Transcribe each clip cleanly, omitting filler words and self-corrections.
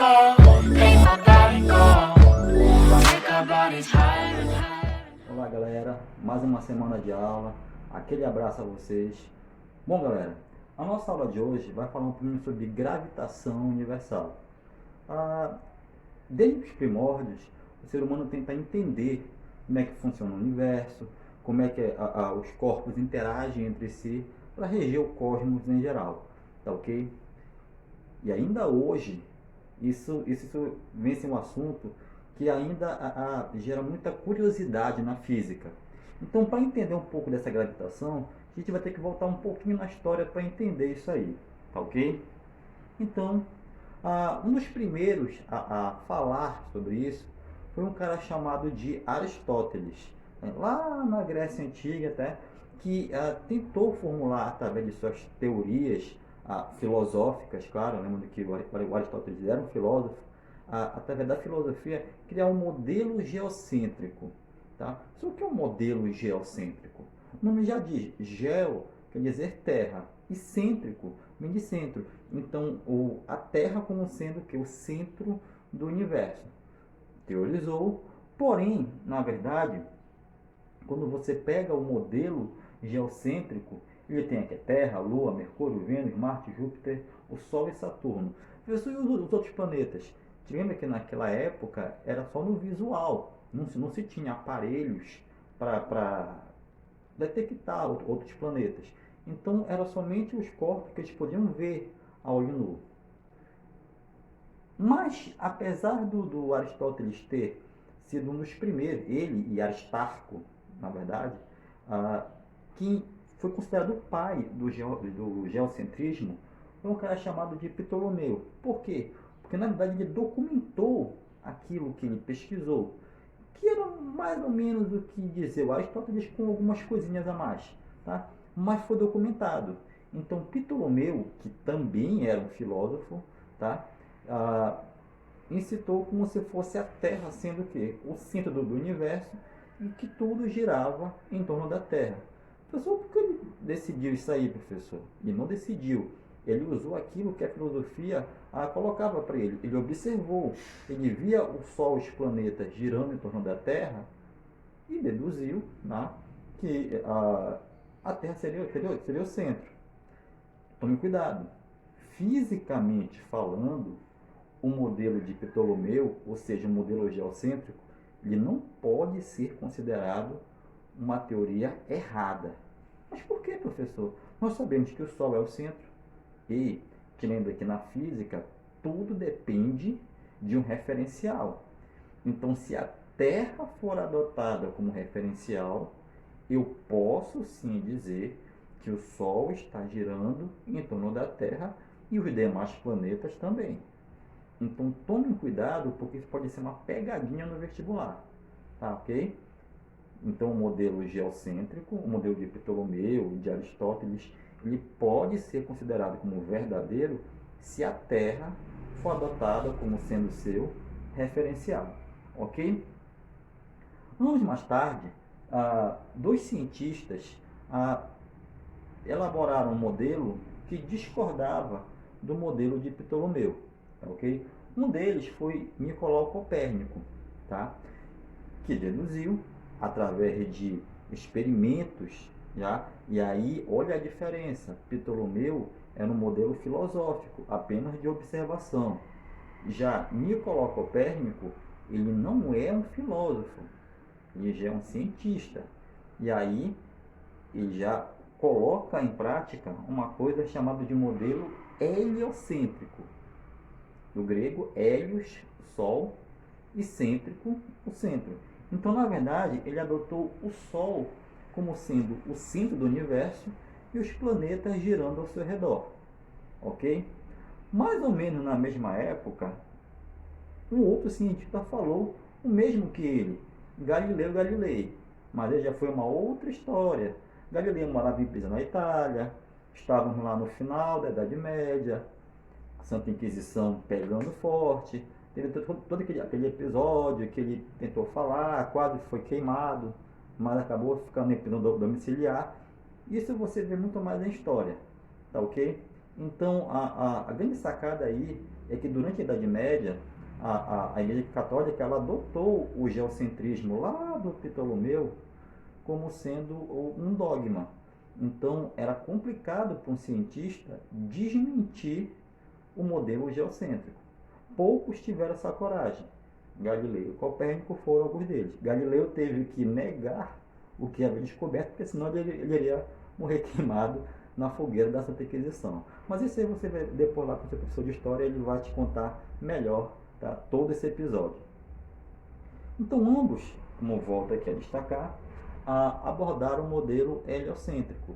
make my body go, make our bodies higher and higher. Olá galera, mais uma semana de aula, aquele abraço a vocês. Bom galera, a nossa aula de hoje vai falar um pouquinho sobre gravitação universal. Desde os primórdios, o ser humano tenta entender como é que funciona o universo, como é que os corpos interagem entre si para reger o cosmos em geral, tá ok? E ainda hoje, isso vem ser um assunto que ainda gera muita curiosidade na física. Então, para entender um pouco dessa gravitação, a gente vai ter que voltar um pouquinho na história para entender isso aí, tá ok? Então, um dos primeiros a falar sobre isso foi um cara chamado de Aristóteles, lá na Grécia Antiga até, que tentou formular, através de suas teorias filosóficas, claro, lembrando que o Aristóteles era um filósofo, através da filosofia, criar um modelo geocêntrico. Tá? Só que é um modelo geocêntrico? O nome já diz, geo quer dizer terra, e cêntrico vem de centro. Então, a Terra como sendo que o centro do universo. Teorizou, porém, na verdade, quando você pega o modelo geocêntrico, ele tem aqui a Terra, a Lua, Mercúrio, Vênus, Marte, Júpiter, o Sol e Saturno. E os outros planetas? Lembra que naquela época era só no visual, não se tinha aparelhos para detectar outros planetas. Então, era somente os corpos que eles podiam ver a olho nu. Mas, apesar do Aristóteles ter sido um dos primeiros, ele e Aristarco, na verdade, que foi considerado o pai do geocentrismo, foi um cara chamado de Ptolomeu. Por quê? Porque, na verdade, ele documentou aquilo que ele pesquisou, que era mais ou menos o que dizia o Aristóteles, com algumas coisinhas a mais, tá? Mas foi documentado. Então, Ptolomeu, que também era um filósofo, tá? Incitou como se fosse a Terra sendo o quê? O centro do universo, e que tudo girava em torno da Terra. Professor, por que ele decidiu isso aí, professor? Ele não decidiu. Ele usou aquilo que a filosofia colocava para ele. Ele observou, ele via o Sol e os planetas girando em torno da Terra e deduziu, né, que a Terra seria o centro. Tome cuidado. Fisicamente falando, o modelo de Ptolomeu, ou seja, o modelo geocêntrico, ele não pode ser considerado uma teoria errada. Mas por que, professor? Nós sabemos que o Sol é o centro e, que lembra que na física, tudo depende de um referencial. Então, se a Terra for adotada como referencial, eu posso sim dizer que o Sol está girando em torno da Terra e os demais planetas também. Então, tomem cuidado, porque isso pode ser uma pegadinha no vestibular. Tá, ok? Então, o modelo geocêntrico, o modelo de Ptolomeu e de Aristóteles, ele pode ser considerado como verdadeiro se a Terra for adotada como sendo seu referencial. Ok? Anos mais tarde, dois cientistas elaboraram um modelo que discordava do modelo de Ptolomeu. Ok? Um deles foi Nicolau Copérnico, tá? Que deduziu através de experimentos, e aí olha a diferença. Ptolomeu era um modelo filosófico, apenas de observação. Já Nicolau Copérnico, ele não é um filósofo, ele já é um cientista. E aí ele já coloca em prática uma coisa chamada de modelo heliocêntrico. Do grego, helios, sol, e cêntrico, o centro. Então, na verdade, ele adotou o Sol como sendo o centro do universo e os planetas girando ao seu redor. Ok? Mais ou menos na mesma época, um outro cientista falou o mesmo que ele, Galileu Galilei. Mas ele já foi uma outra história. Galileu morava em Pisa, na Itália. Estávamos lá no final da Idade Média. A Santa Inquisição pegando forte. Teve todo aquele episódio que ele tentou falar, quase foi queimado, mas acabou ficando em prisão domiciliar. Isso você vê muito mais na história, tá ok? Então, a grande sacada aí é que durante a Idade Média, a Igreja Católica ela adotou o geocentrismo lá do Ptolomeu como sendo um dogma. Então, era complicado para um cientista desmentir o modelo geocêntrico. Poucos tiveram essa coragem. Galileu e Copérnico foram alguns deles. Galileu teve que negar o que havia descoberto, porque senão ele iria morrer queimado na fogueira da Santa Inquisição. Mas isso aí você vai depois lá com o seu professor de história, ele vai te contar melhor, tá, todo esse episódio. Então ambos, como volto aqui a destacar, abordaram o modelo heliocêntrico.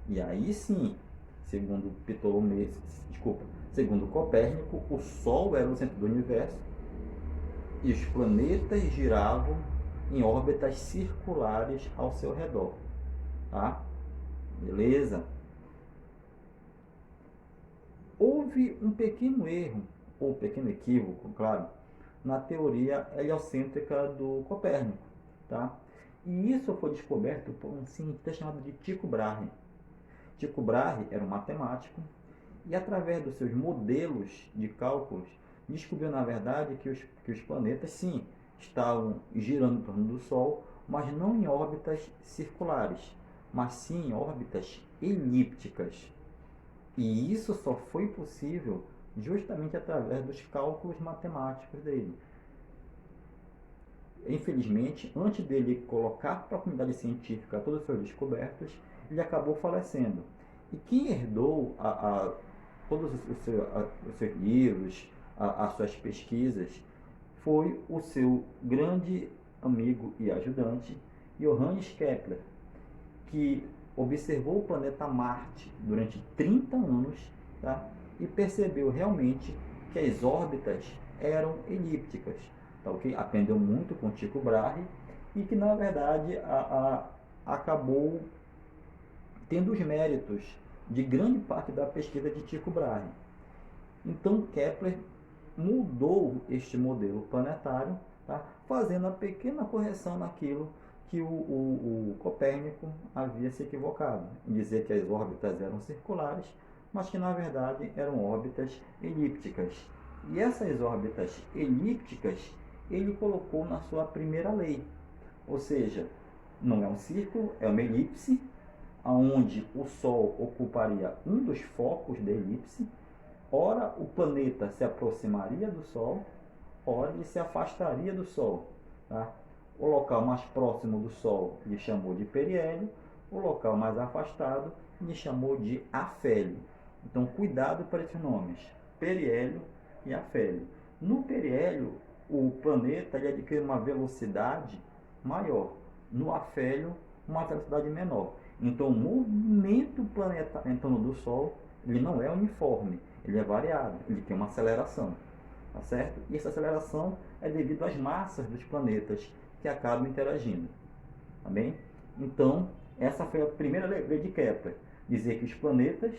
E aí sim, segundo Ptolomeu, segundo Copérnico, o Sol era o centro do universo e os planetas giravam em órbitas circulares ao seu redor. Tá? Beleza? Houve um pequeno erro, ou pequeno equívoco, claro, na teoria heliocêntrica do Copérnico. Tá? E isso foi descoberto por um cientista chamado de Tycho Brahe. Tycho Brahe era um matemático e, através dos seus modelos de cálculos, descobriu, na verdade, que os planetas, sim, estavam girando em torno do Sol, mas não em órbitas circulares, mas sim em órbitas elípticas. E isso só foi possível justamente através dos cálculos matemáticos dele. Infelizmente, antes dele colocar para a comunidade científica todas as suas descobertas, ele acabou falecendo. E quem herdou todos os seus livros, as suas pesquisas, foi o seu grande amigo e ajudante, Johannes Kepler, que observou o planeta Marte durante 30 anos, tá? E percebeu realmente que as órbitas eram elípticas. Tá, okay? Aprendeu muito com Tycho Brahe e que, na verdade, acabou tendo os méritos de grande parte da pesquisa de Tycho Brahe. Então, Kepler mudou este modelo planetário, tá? Fazendo a pequena correção naquilo que o Copérnico havia se equivocado, em dizer que as órbitas eram circulares, mas que na verdade eram órbitas elípticas. E essas órbitas elípticas ele colocou na sua primeira lei, ou seja, não é um círculo, é uma elipse, onde o Sol ocuparia um dos focos da elipse. Ora o planeta se aproximaria do Sol, ora ele se afastaria do Sol. Tá? O local mais próximo do Sol ele chamou de periélio, o local mais afastado ele chamou de afélio. Então cuidado para esses nomes, periélio e afélio. No periélio, o planeta ele adquire uma velocidade maior, no afélio uma velocidade menor. Então o movimento planetário em torno do Sol ele não é uniforme, ele é variado, ele tem uma aceleração, tá certo? E essa aceleração é devido às massas dos planetas que acabam interagindo, tá bem? Então, essa foi a primeira lei de Kepler, dizer que os planetas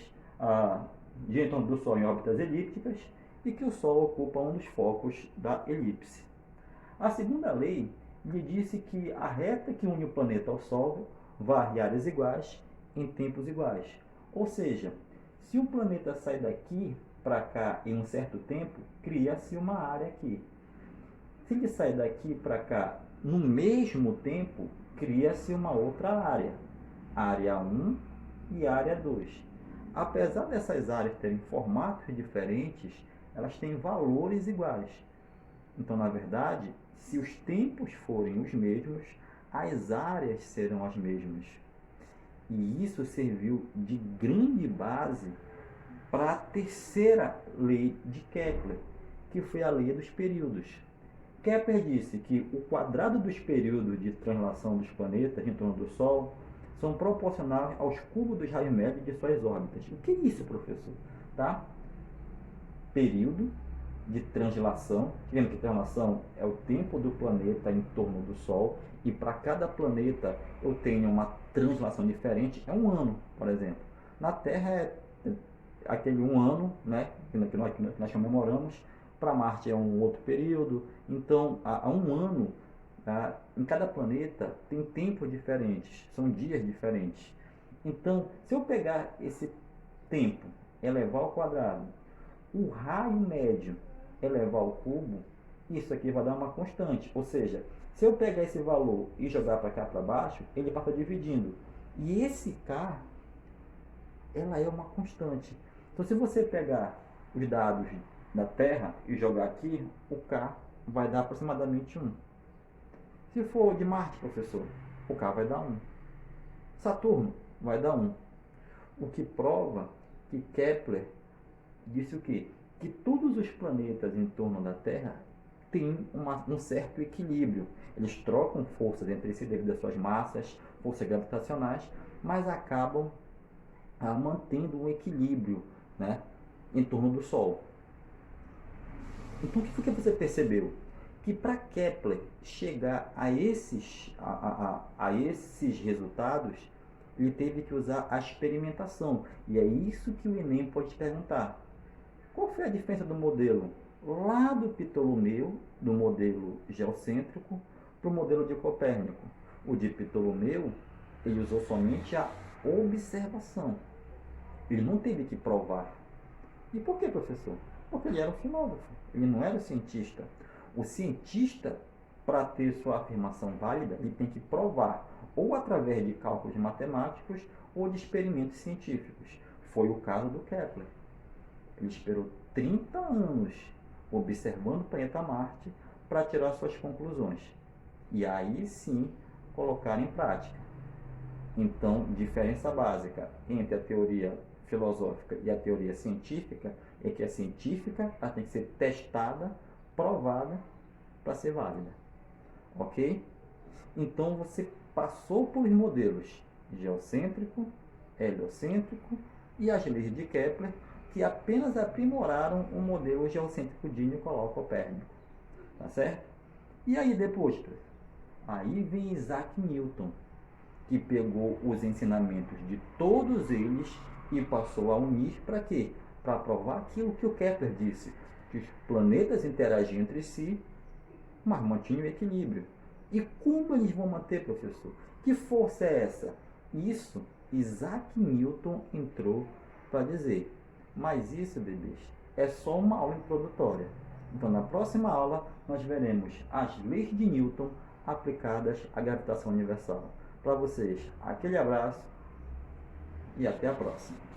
giram em torno do Sol em órbitas elípticas e que o Sol ocupa um dos focos da elipse. A segunda lei lhe disse que a reta que une o planeta ao Sol varre áreas iguais em tempos iguais. Ou seja, se o planeta sai daqui para cá em um certo tempo, cria-se uma área aqui. Se ele sai daqui para cá no mesmo tempo, cria-se uma outra área. Área 1 e área 2. Apesar dessas áreas terem formatos diferentes, elas têm valores iguais. Então, na verdade, se os tempos forem os mesmos, as áreas serão as mesmas. E isso serviu de grande base para a terceira lei de Kepler, que foi a lei dos períodos. Kepler disse que o quadrado dos períodos de translação dos planetas em torno do Sol são proporcionais aos cubos dos raios médios de suas órbitas. O que é isso, professor? Tá? Período de translação. Lembra que translação é o tempo do planeta em torno do Sol, e para cada planeta eu tenho uma translação diferente, é um ano, por exemplo. Na Terra é aquele um ano, né, que nós comemoramos. Para Marte é um outro período. Então, há um ano, em cada planeta tem tempos diferentes, são dias diferentes. Então, se eu pegar esse tempo elevar ao quadrado, o raio médio elevar ao cubo, isso aqui vai dar uma constante. Ou seja, se eu pegar esse valor e jogar para cá para baixo, ele passa dividindo. E esse K, ela é uma constante. Então, se você pegar os dados da Terra e jogar aqui, o K vai dar aproximadamente 1. Se for de Marte, professor, o K vai dar 1. Saturno vai dar 1. O que prova que Kepler disse o quê? Que todos os planetas em torno da Terra têm um certo equilíbrio. Eles trocam forças entre si devido às suas massas, forças gravitacionais, mas acabam mantendo um equilíbrio, né, em torno do Sol. Então, o que foi que você percebeu? Que para Kepler chegar a esses resultados, ele teve que usar a experimentação. E é isso que o Enem pode te perguntar. Qual foi a diferença do modelo lá do Ptolomeu, do modelo geocêntrico, para o modelo de Copérnico? O de Ptolomeu, ele usou somente a observação. Ele não teve que provar. E por que, professor? Porque ele era um filósofo, ele não era um cientista. O cientista, para ter sua afirmação válida, ele tem que provar, ou através de cálculos matemáticos, ou de experimentos científicos. Foi o caso do Kepler. Ele esperou 30 anos observando o planeta Marte para tirar suas conclusões. E aí sim colocar em prática. Então, diferença básica entre a teoria filosófica e a teoria científica é que a científica ela tem que ser testada, provada para ser válida. Ok? Então você passou por modelos geocêntrico, heliocêntrico e as leis de Kepler, que apenas aprimoraram o modelo geocêntrico de Nicolau Copérnico. Tá certo? E aí depois, aí vem Isaac Newton, que pegou os ensinamentos de todos eles e passou a unir para quê? Para provar aquilo que o Kepler disse, que os planetas interagiam entre si, mas mantinham o equilíbrio. E como eles vão manter, professor? Que força é essa? Isso Isaac Newton entrou para dizer. Mas isso, bebês, é só uma aula introdutória. Então, na próxima aula, nós veremos as leis de Newton aplicadas à gravitação universal. Para vocês, aquele abraço e até a próxima.